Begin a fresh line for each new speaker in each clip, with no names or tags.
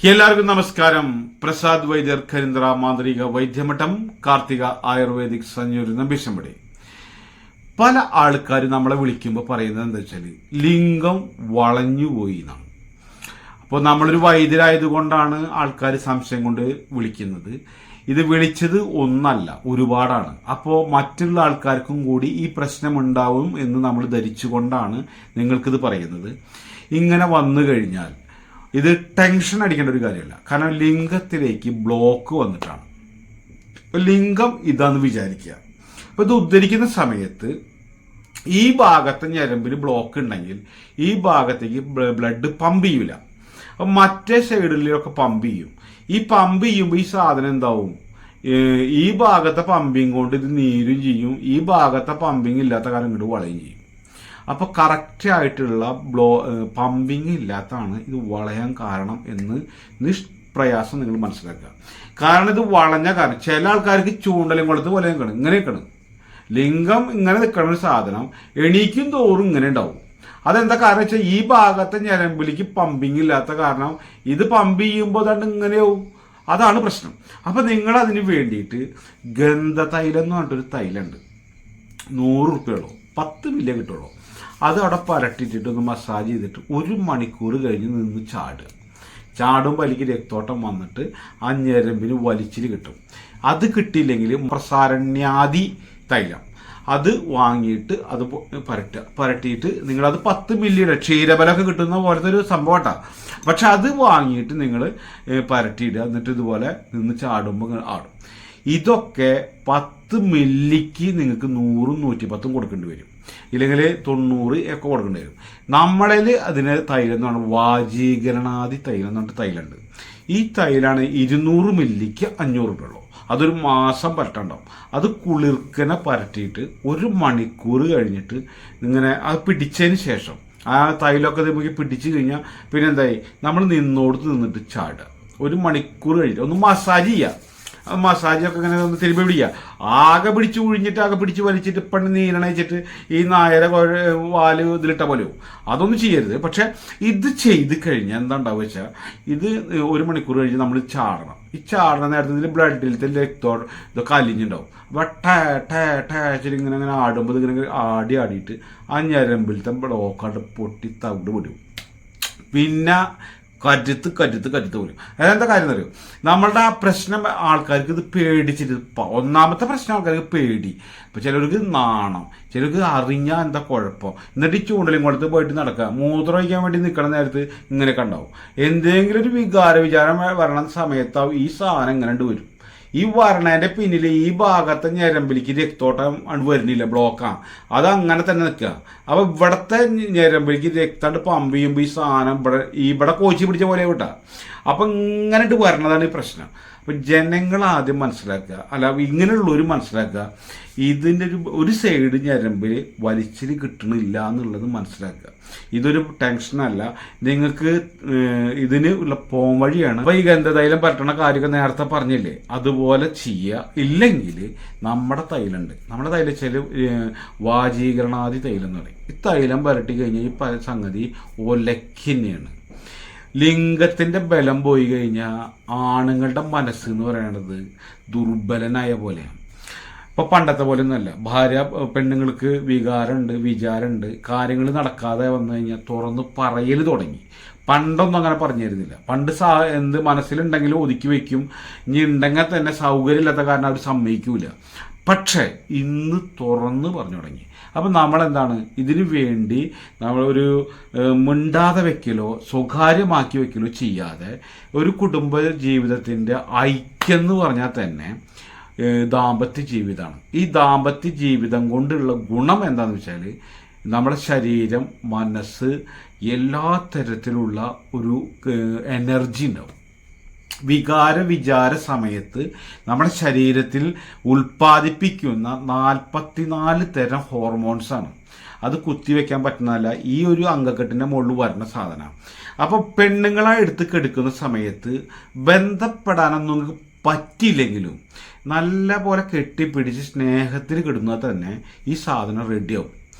എല്ലാവർക്കും നമസ്കാരം. പ്രസാദ് വൈദ്യർ, കരിന്ദ്ര മാന്ത്രിക വൈദ്യമഠം, കാർത്തിക ആയുർവേദിക് സഞ്ജൂരി നമ്പീശമ്പടി. പല ആൾക്കാർ നമ്മളെ വിളിക്കുമ്പോൾ പറയുന്നത് എന്താ വെച്ചാൽ ലിംഗം വളഞ്ഞുപോയി എന്നാണ്. അപ്പോൾ നമ്മളൊരു വൈദ്യരായതുകൊണ്ടാണ് ആൾക്കാർ സംശയം കൊണ്ട് വിളിക്കുന്നത്. ഇത് വിളിച്ചത് ഒന്നല്ല, ഒരുപാടാണ്. അപ്പോൾ മറ്റുള്ള ആൾക്കാർക്കും കൂടി ഈ പ്രശ്നമുണ്ടാവും എന്ന് നമ്മൾ ധരിച്ചുകൊണ്ടാണ് നിങ്ങൾക്കിത് പറയുന്നത്. ഇങ്ങനെ വന്നു കഴിഞ്ഞാൽ ഇത് ടെൻഷൻ അടിക്കേണ്ട ഒരു കാര്യമല്ല. കാരണം ലിംഗത്തിലേക്ക് ബ്ലോക്ക് വന്നിട്ടാണ്. ഇപ്പൊ ലിംഗം ഇതാന്ന് വിചാരിക്കുക. അപ്പൊ ഇത് ഉദ്ധരിക്കുന്ന സമയത്ത് ഈ ഭാഗത്തെ ഞരമ്പിൽ ബ്ലോക്ക് ഉണ്ടെങ്കിൽ ഈ ഭാഗത്തേക്ക് ബ്ലഡ് പമ്പ് ചെയ്യൂല. അപ്പൊ മറ്റേ സൈഡിലൊക്കെ പമ്പ് ചെയ്യും. ഈ പമ്പ് ചെയ്യുമ്പോൾ ഈ സാധനം എന്താവും, ഈ ഭാഗത്തെ പമ്പിങ് കൊണ്ട് ഇത് നീരും ചെയ്യും, ഈ ഭാഗത്തെ പമ്പിങ് ഇല്ലാത്ത കാരണം ഇങ്ങോട്ട് വളയും ചെയ്യും. അപ്പോൾ കറക്റ്റ് ആയിട്ടുള്ള പമ്പിങ് ഇല്ലാത്തതാണ് ഇത് വളയാൻ കാരണം എന്ന് നിഷ്പ്രയാസം നിങ്ങൾ മനസ്സിലാക്കുക. കാരണം ഇത് വളഞ്ഞ കാരണം ചില ആൾക്കാർക്ക് ചൂണ്ടലും കൊളുത്ത് പോലെ നിൽക്കണം, ഇങ്ങനെ നിൽക്കണം. ലിംഗം ഇങ്ങനെ നിൽക്കുന്ന ഒരു സാധനം എണീക്കും തോറും ഇങ്ങനെ ഉണ്ടാവും. അതെന്താ കാരണം വെച്ചാൽ ഈ ഭാഗത്തെ ഞരമ്പിലേക്ക് പമ്പിങ് ഇല്ലാത്ത കാരണം ഇത് പമ്പ് ചെയ്യുമ്പോൾ അതാണ്ട് ഇങ്ങനെയാവും. അതാണ് പ്രശ്നം. അപ്പൊ നിങ്ങൾ അതിന് വേണ്ടിയിട്ട് ഗന്ധതൈലം എന്ന് പറഞ്ഞിട്ടൊരു തൈലുണ്ട്. 100 റുപ്യുള്ളൂ, 10 മില്ലി കിട്ടുള്ളൂ. അത് അവിടെ പരട്ടിയിട്ടിട്ട് ഒന്ന് മസാജ് ചെയ്തിട്ട് 1 മണിക്കൂർ കഴിഞ്ഞ് നിന്ന് ചാടുമ്പോൾ അതിലേക്ക് രക്തോട്ടം വന്നിട്ട് ആ ഞരമ്പിന് വലിച്ചിൽ കിട്ടും. അത് കിട്ടിയില്ലെങ്കിൽ പ്രസാരണ്യാദി തൈലം അത് വാങ്ങിയിട്ട് അത് പരട്ടിയിട്ട് നിങ്ങളത് 10 മില്ലിയുടെ ക്ഷീരബലമൊക്കെ കിട്ടുന്ന പോലത്തെ ഒരു സംഭവട്ടാ. പക്ഷെ അത് വാങ്ങിയിട്ട് നിങ്ങൾ പരട്ടിയിടുക. എന്നിട്ട് ഇതുപോലെ നിന്ന് ചാടുമ്പോൾ ആടും. ഇതൊക്കെ 10 മില്ലിക്ക് നിങ്ങൾക്ക് 100, 110 കൊടുക്കേണ്ടി വരും. ഇല്ലെങ്കിൽ 90 ഒക്കെ കൊടുക്കേണ്ടി വരും. നമ്മളിൽ അതിന് തൈലം എന്ന് പറഞ്ഞാൽ വാജീകരണാദി തൈലം എന്ന് പറഞ്ഞിട്ട് തൈലുണ്ട്. ഈ തൈലാണ് 200 മില്ലിക്ക് 500 രൂപ ഉള്ളൂ. അതൊരു മാസം പരട്ടുണ്ടാവും. അത് കുളിർക്കനെ പരട്ടിയിട്ട് 1 മണിക്കൂർ കഴിഞ്ഞിട്ട് ഇങ്ങനെ അത് പിടിച്ചതിന് ശേഷം ആ തൈലമൊക്കെ നമുക്ക് പിടിച്ചു കഴിഞ്ഞാൽ പിന്നെ എന്തായി, നമ്മൾ നിന്നിട്ട് ചാടുക. 1 മണിക്കൂർ കഴിഞ്ഞിട്ട് ഒന്ന് മസാജ് ചെയ്യുക. മസാജൊക്കെ ഇങ്ങനെ ഒന്ന് തിരുമ്പി പിടിക്കുക. ആകെ പിടിച്ച് ഒഴിഞ്ഞിട്ട് ആകെ പിടിച്ച് വലിച്ചിട്ട് പണ്ട് നീരണയിച്ചിട്ട് ഈ നായരെ വാല് ഇതിലിട്ട പോലെയോ അതൊന്നും ചെയ്യരുത്. പക്ഷെ ഇത് ചെയ്ത് കഴിഞ്ഞാൽ എന്താ ഉണ്ടാവുക വെച്ചാൽ ഇത് 1 മണിക്കൂർ കഴിഞ്ഞ് നമ്മൾ ചാടണം. ഈ ചാടണ നേരത്തെ ഇതിൽ ബ്ലഡിലത്തെ രക്തം ഇതൊക്കെ അലിഞ്ഞുണ്ടാവും. അപ്പോൾ ടേച്ചിട്ട് ഇങ്ങനെ ആടുമ്പോൾ ഇതിങ്ങനെ ആടിയിട്ട് ആ ഞരമ്പിലത്തെ ബ്ലോക്കാണ്ട് പൊട്ടി തവിട് വിടും. പിന്നെ കരുത്ത് പോലും. അതെന്താ കാര്യം എന്നറിയോ, നമ്മളുടെ ആ പ്രശ്നം ആൾക്കാർക്ക് ഇത് പേടിച്ചിട്ട്, ഒന്നാമത്തെ പ്രശ്നം ആൾക്കാർക്ക് പേടി. ഇപ്പൊ ചിലർക്ക് നാണം, ചിലർക്ക് അറിഞ്ഞാൽ എന്താ കുഴപ്പം. എന്നിട്ട് ഈ ചൂണ്ടലും കൊടുത്ത് പോയിട്ട് നടക്കുക. മൂത്രം ഒഴിക്കാൻ വേണ്ടി നിൽക്കണ നേരത്ത് ഇങ്ങനെയൊക്കെ ഉണ്ടാവും. എന്തെങ്കിലും ഒരു വിചാരം വരണ സമയത്താവും ഈ സാധനം ഇങ്ങനെ വരും. ഈ വരണേന്റെ പിന്നിൽ ഈ ഭാഗത്തെ ഞരമ്പിലേക്ക് രക്തോട്ടം വരുന്നില്ല, ബ്ലോക്കാണ്. അത് അങ്ങനെ തന്നെ നിൽക്കുക. അപ്പൊ ഇവിടത്തെ ഞരമ്പിലേക്ക് രക്തം പമ്പ് ചെയ്യുമ്പോൾ ഈ സാധനം ഇവിടെ കോച്ചി പിടിച്ച പോലെ വിട്ടാ. അപ്പൊ ഇങ്ങനെ വരണതാണ് ഈ പ്രശ്നം. അപ്പൊ ജനങ്ങൾ ആദ്യം മനസ്സിലാക്കുക, അല്ല ഇങ്ങനെയുള്ളവർ മനസ്സിലാക്കുക, ഇതിൻ്റെ ഒരു സൈഡ് ഞരമ്പിൽ വലിച്ചിൽ കിട്ടണില്ല എന്നുള്ളത് മനസ്സിലാക്കുക. ഇതൊരു ടെൻഷനല്ല, നിങ്ങൾക്ക് ഇതിന് ഉള്ള പോം വഴിയാണ്. അപ്പൊ ഈ ഗന്ധതൈലം പരട്ടണ കാര്യമൊക്കെ നേരത്തെ പറഞ്ഞില്ലേ, അതുപോലെ ചെയ്യുക. ഇല്ലെങ്കിൽ നമ്മുടെ തൈലുണ്ട്. നമ്മുടെ തൈലം വെച്ചാൽ വാജീകരണാദി തൈലം എന്ന് പറയും. ഈ തൈലം പരട്ടി കഴിഞ്ഞാൽ ഈ സംഗതി ഒലക്കിന്നെയാണ്. ലിംഗത്തിന്റെ ബലം പോയി കഴിഞ്ഞാൽ ആണുങ്ങളുടെ മനസ്സ് എന്ന് പറയുന്നത് ദുർബലനായ പോലെയാണ്. ഇപ്പൊ പണ്ടത്തെ പോലെ ഒന്നുമല്ല. പെണ്ണുങ്ങൾക്ക് വിചാരമുണ്ട്. കാര്യങ്ങൾ നടക്കാതെ വന്നു കഴിഞ്ഞാൽ തുറന്ന് പറയൽ തുടങ്ങി. പണ്ടൊന്നും അങ്ങനെ പറഞ്ഞിരുന്നില്ല. പണ്ട് എന്ത് മനസ്സിലുണ്ടെങ്കിലും ഒതുക്കി വെക്കും. ഇനി ഉണ്ടെങ്കിൽ തന്നെ സൗകര്യമില്ലാത്ത കാരണം അവർ സമ്മതിക്കൂല. പക്ഷേ ഇന്ന് തുറന്ന് പറഞ്ഞു തുടങ്ങി. അപ്പം നമ്മളെന്താണ് ഇതിനു വേണ്ടി നമ്മളൊരു മിണ്ടാതെ വെക്കലോ സ്വകാര്യമാക്കി വെക്കലോ ചെയ്യാതെ ഒരു കുടുംബ ജീവിതത്തിൻ്റെ ഐക്യം എന്ന് പറഞ്ഞാൽ തന്നെ ദാമ്പത്യ ജീവിതമാണ്. ഈ ദാമ്പത്യ ജീവിതം കൊണ്ടുള്ള ഗുണം എന്താണെന്ന് വെച്ചാൽ നമ്മുടെ ശരീരം, മനസ്സ്, എല്ലാ തരത്തിലുള്ള ഒരു എനർജി ഉണ്ടാവും. വിചാര സമയത്ത് നമ്മുടെ ശരീരത്തിൽ ഉൽപ്പാദിപ്പിക്കുന്ന 44 തരം ഹോർമോൺസാണ്. അത് കുത്തിവെക്കാൻ പറ്റുന്നതല്ല, ഈ ഒരു അംഗക്കെട്ടിൻ്റെ മുകളിൽ വരുന്ന സാധനമാണ്. അപ്പോൾ പെണ്ണുങ്ങളെ എടുത്ത് കെടുക്കുന്ന സമയത്ത് ബന്ധപ്പെടാനൊന്നും പറ്റിയില്ലെങ്കിലും നല്ല പോലെ കെട്ടിപ്പിടിച്ച് സ്നേഹത്തിൽ കിടുന്നാൽ തന്നെ ഈ സാധനം റെഡിയാവും.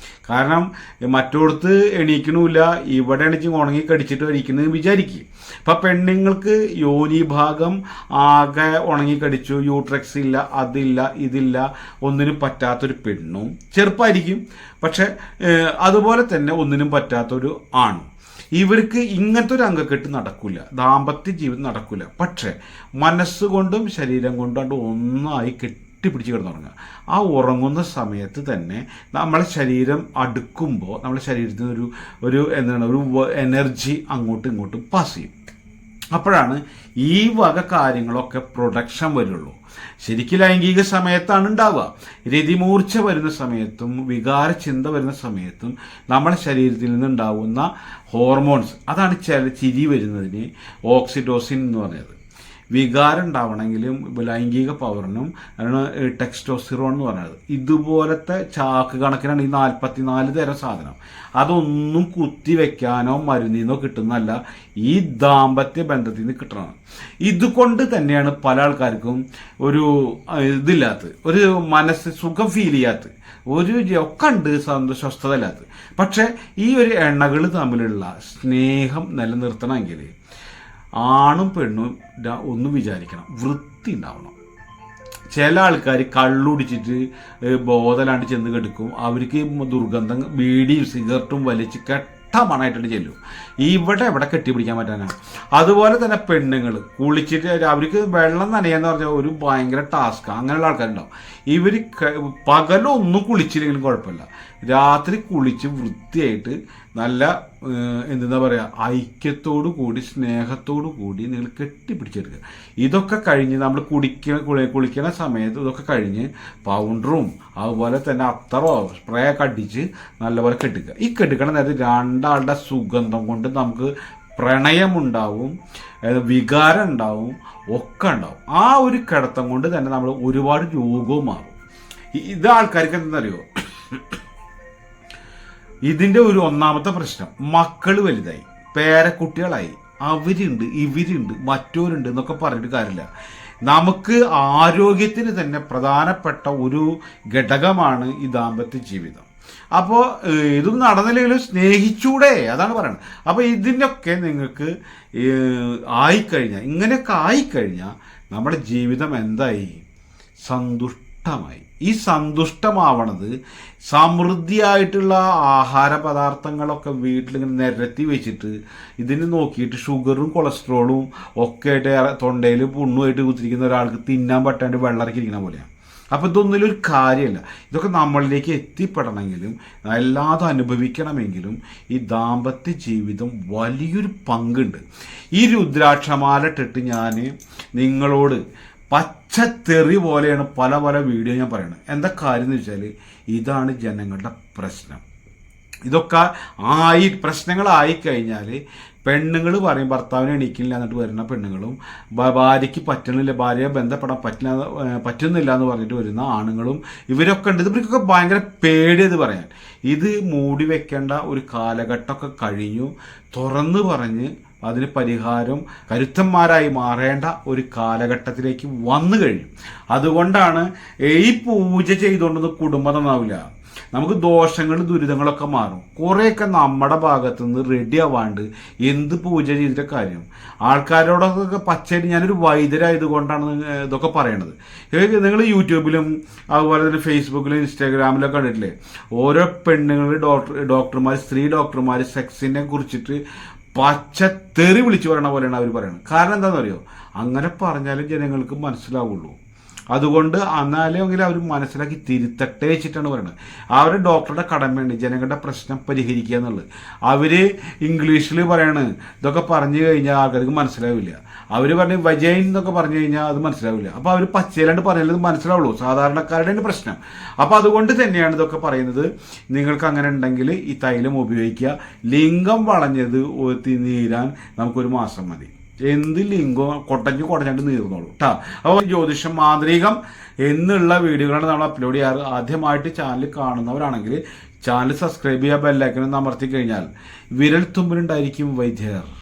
കാരണം മറ്റോടത്ത് എണീക്കണമില്ല, ഇവിടെ എണീച്ച് ഉണങ്ങി കടിച്ചിട്ട് എണീക്കുന്നത് വിചാരിക്കും. അപ്പം പെണ്ണുങ്ങൾക്ക് യോനി ഭാഗം ആകെ ഉണങ്ങി കടിച്ചു, യൂട്രക്സ് ഇല്ല, അതില്ല, ഇതില്ല, ഒന്നിനും പറ്റാത്തൊരു പെണ്ണും ചെറുപ്പമായിരിക്കും. പക്ഷെ അതുപോലെ തന്നെ ഒന്നിനും പറ്റാത്തൊരു ആണും. ഇവർക്ക് ഇങ്ങനത്തെ ഒരു അംഗക്കെട്ട് നടക്കില്ല, ദാമ്പത്യ ജീവിതം നടക്കില്ല. പക്ഷെ മനസ്സുകൊണ്ടും ശരീരം കൊണ്ടും ഒന്നായി കെട്ടിപ്പിടിച്ച് കിടന്നുറങ്ങുക. ആ ഉറങ്ങുന്ന സമയത്ത് തന്നെ നമ്മളെ ശരീരം അടുക്കുമ്പോൾ നമ്മുടെ ശരീരത്തിന് ഒരു എന്താണ് ഒരു എനർജി അങ്ങോട്ടും ഇങ്ങോട്ടും പാസ് ചെയ്യും. അപ്പോഴാണ് ഈ വക കാര്യങ്ങളൊക്കെ പ്രൊഡക്ഷൻ വരുള്ളൂ. ശരിക്കും ലൈംഗിക സമയത്താണ് ഉണ്ടാവുക. രതിമൂർച്ച വരുന്ന സമയത്തും വികാര ചിന്ത വരുന്ന സമയത്തും നമ്മുടെ ശരീരത്തിൽ നിന്നുണ്ടാവുന്ന ഹോർമോൺസ്, അതാണ് ചിരി വരുന്നതിന് ഓക്സിറ്റോസിൻ എന്ന് പറയുന്നത്. വികാരം ഉണ്ടാവണമെങ്കിലും ലൈംഗിക പവറിനും ആണ് ടെസ്റ്റോസ്റ്റിറോൺ എന്ന് പറയുന്നത്. ഇതുപോലത്തെ ചാക്ക് കണക്കിനാണ് ഈ 44 തരം സാധനം. അതൊന്നും കുത്തിവെക്കാനോ മരുന്നിന്നോ കിട്ടുന്നതല്ല, ഈ ദാമ്പത്യ ബന്ധത്തിൽ നിന്ന് കിട്ടണം. ഇതുകൊണ്ട് തന്നെയാണ് പല ആൾക്കാർക്കും ഒരു ഇതില്ലാത്ത, ഒരു മനസ്സ് സുഖം ഫീൽ ചെയ്യാത്ത, ഒക്കെ ഉണ്ട് സ്വസ്ഥത ഇല്ലാത്ത. പക്ഷെ ഈ ഒരു എണ്ണകൾ തമ്മിലുള്ള സ്നേഹം നിലനിർത്തണമെങ്കിൽ ആണും പെണ്ണും ഒന്ന് വിചാരിക്കണം, വൃത്തി ഉണ്ടാവണം. ചില ആൾക്കാർ കള്ളുടിച്ചിട്ട് ബോധലാണ്ട് ചെന്ന് കെടുക്കും. അവർക്ക് ദുർഗന്ധം ബീഡിയും സിഗരറ്റും വലിച്ച് മണമായിട്ടുണ്ട് ചെല്ലും. എവിടെ കെട്ടിപ്പിടിക്കാൻ പറ്റാനാണ്. അതുപോലെ തന്നെ പെണ്ണുങ്ങൾ കുളിച്ചിട്ട് അവർക്ക് വെള്ളം നനയാന്ന് പറഞ്ഞാൽ ഒരു ഭയങ്കര ടാസ്ക്കാണ്. അങ്ങനെയുള്ള ആൾക്കാരുണ്ടാവും. ഇവർ പകലൊന്നും കുളിച്ചില്ലെങ്കിലും കുഴപ്പമില്ല, രാത്രി കുളിച്ച് വൃത്തിയായിട്ട് നല്ല എന്താ പറയുക ഐക്യത്തോടു കൂടി സ്നേഹത്തോടു കൂടി നിങ്ങൾ കെട്ടിപ്പിടിച്ചെടുക്കുക. ഇതൊക്കെ കഴിഞ്ഞ് നമ്മൾ കുളിക്കുന്ന സമയത്ത് ഇതൊക്കെ കഴിഞ്ഞ് പൗഡറും അതുപോലെ തന്നെ അത്തറോ സ്പ്രേ ഒക്കെ അടിച്ച് നല്ലപോലെ കെട്ടിക്കുക. ഈ കെട്ടിക്കണ നേരത്തെ രണ്ടാളുടെ സുഗന്ധം കൊണ്ട് നമുക്ക് പ്രണയമുണ്ടാവും, വികാരം ഉണ്ടാവും, ഒക്കെ ഉണ്ടാവും. ആ ഒരു കിടത്തം കൊണ്ട് തന്നെ നമ്മൾ ഒരുപാട് രോഗവും മാറും. ഇത് ആൾക്കാർക്ക് എന്താണെന്നറിയോ, ഇതിൻ്റെ ഒരു ഒന്നാമത്തെ പ്രശ്നം, മക്കൾ വലുതായി, പേരക്കുട്ടികളായി, അവരുണ്ട് ഇവരുണ്ട് മറ്റവരുണ്ട് എന്നൊക്കെ പറഞ്ഞിട്ട് കാര്യമില്ല. നമുക്ക് ആരോഗ്യത്തിന് തന്നെ പ്രധാനപ്പെട്ട ഒരു ഘടകമാണ് ഈ ദാമ്പത്യ ജീവിതം. അപ്പോൾ ഇതൊന്നും നടന്നില്ലെങ്കിലും സ്നേഹിച്ചൂടെ, അതാണ് പറയുന്നത്. അപ്പോൾ ഇതിനൊക്കെ നിങ്ങൾക്ക് ആയിക്കഴിഞ്ഞാൽ, ഇങ്ങനെയൊക്കെ ആയിക്കഴിഞ്ഞാൽ നമ്മുടെ ജീവിതം എന്തായി? സന്തുഷ്ടമായി. ഈ സന്തുഷ്ടമാവണത് സമൃദ്ധിയായിട്ടുള്ള ആഹാര പദാർത്ഥങ്ങളൊക്കെ വീട്ടിലിങ്ങനെ നിരത്തി വെച്ചിട്ട് ഇതിന് നോക്കിയിട്ട് ഷുഗറും കൊളസ്ട്രോളും ഒക്കെ ആയിട്ട് തൊണ്ടയിൽ പുണ്ണുമായിട്ട് കുത്തിരിക്കുന്ന ഒരാൾക്ക് തിന്നാൻ പറ്റാണ്ട് വെള്ളറക്കിയിരിക്കുന്ന പോലെയാണ്. അപ്പോൾ ഇതൊന്നിലൊരു കാര്യമല്ല. ഇതൊക്കെ നമ്മളിലേക്ക് എത്തിപ്പെടണമെങ്കിലും എല്ലാതും അനുഭവിക്കണമെങ്കിലും ഈ ദാമ്പത്യ ജീവിതം വലിയൊരു പങ്കുണ്ട്. ഈ രുദ്രാക്ഷമാല ഇട്ടിട്ട് ഞാൻ നിങ്ങളോട് പച്ചത്തെറി പോലെയാണ് പല പല വീഡിയോ ഞാൻ പറയുന്നത്. എന്താ കാര്യം എന്ന് വെച്ചാൽ ഇതാണ് ജനങ്ങളുടെ പ്രശ്നം. ഇതൊക്കെ പ്രശ്നങ്ങളായിക്കഴിഞ്ഞാൽ പെണ്ണുങ്ങൾ പറയും ഭർത്താവിനെ എണീക്കില്ല എന്നിട്ട് വരുന്ന പെണ്ണുങ്ങളും, ഭാര്യയ്ക്ക് പറ്റണില്ല, ഭാര്യയെ ബന്ധപ്പെടാൻ പറ്റുന്നില്ല എന്ന് പറഞ്ഞിട്ട് വരുന്ന ആണുങ്ങളും ഇവരൊക്കെ ഉണ്ട്. ഇവർക്കൊക്കെ ഭയങ്കര പേടിയത് പറയാൻ. ഇത് മൂടി വെക്കേണ്ട ഒരു കാലഘട്ടമൊക്കെ കഴിഞ്ഞു. തുറന്നു പറഞ്ഞ് അതിന് പരിഹാരം കരുത്തന്മാരായി മാറേണ്ട ഒരു കാലഘട്ടത്തിലേക്ക് വന്നു കഴിഞ്ഞു. അതുകൊണ്ടാണ് ഈ പൂജ ചെയ്തുകൊണ്ടൊന്നും കുടുംബം നന്നാവില്ല. നമുക്ക് ദോഷങ്ങൾ ദുരിതങ്ങളൊക്കെ മാറും. കുറേയൊക്കെ നമ്മുടെ ഭാഗത്തു നിന്ന് റെഡി ആവാണ്ട് എന്ത് പൂജ ചെയ്തിട്ട് കാര്യം. ആൾക്കാരോടൊക്കെ പച്ചയായിട്ട് ഞാനൊരു വൈദ്യരായതുകൊണ്ടാണ് ഇതൊക്കെ പറയണത്. നിങ്ങൾ യൂട്യൂബിലും അതുപോലെ തന്നെ ഫേസ്ബുക്കിലും ഇൻസ്റ്റാഗ്രാമിലൊക്കെ കണ്ടിട്ടില്ലേ, ഓരോ പെണ്ണുങ്ങൾ ഡോക്ടർമാർ, സ്ത്രീ ഡോക്ടർമാർ സെക്സിനെ കുറിച്ചിട്ട് പച്ചത്തെറി വിളിച്ചു പറയണ പോലെയാണ് അവർ പറയുന്നത്. കാരണം എന്താണെന്ന് അറിയോ, അങ്ങനെ പറഞ്ഞാലും ജനങ്ങൾക്ക് മനസ്സിലാവുള്ളൂ. അതുകൊണ്ട് എന്നാലെങ്കിലും അവർ മനസ്സിലാക്കി തിരുത്തട്ടെ വെച്ചിട്ടാണ് പറയുന്നത്. അവരുടെ ഡോക്ടറുടെ കടമയുണ്ട് ജനങ്ങളുടെ പ്രശ്നം പരിഹരിക്കുക എന്നുള്ളത്. അവർ ഇംഗ്ലീഷിൽ പറയാണ്, ഇതൊക്കെ പറഞ്ഞു കഴിഞ്ഞാൽ ആൾക്കാർക്ക് മനസ്സിലാവില്ല. അവർ പറഞ്ഞ് വജൈൻ എന്നൊക്കെ പറഞ്ഞു കഴിഞ്ഞാൽ അത് മനസ്സിലാവില്ല. അപ്പോൾ അവർ പച്ചയിലാണ്ട് പറഞ്ഞാൽ മനസ്സിലാവുള്ളൂ, സാധാരണക്കാരുടെ പ്രശ്നം. അപ്പോൾ അതുകൊണ്ട് തന്നെയാണ് ഇതൊക്കെ പറയുന്നത്. നിങ്ങൾക്ക് അങ്ങനെ ഉണ്ടെങ്കിൽ ഈ തൈലം ഉപയോഗിക്കുക. ലിംഗം വളഞ്ഞത് നീരാൻ നമുക്കൊരു മാസം മതി. എന്ത് ലിംഗം കൊടഞ്ഞാണ്ട് നീർന്നോളൂ കേട്ടോ. അപ്പോൾ ജ്യോതിഷം മാന്ത്രികം എന്നുള്ള വീഡിയോകളാണ് നമ്മൾ അപ്ലോഡ് ചെയ്യാറ്. ആദ്യമായിട്ട് ചാനൽ കാണുന്നവരാണെങ്കിൽ ചാനൽ സബ്സ്ക്രൈബ് ചെയ്യുക, ബെല്ലൈക്കൺ അമർത്തി കഴിഞ്ഞാൽ വിരൽ തുമ്പിലുണ്ടായിരിക്കും വൈദ്യർ.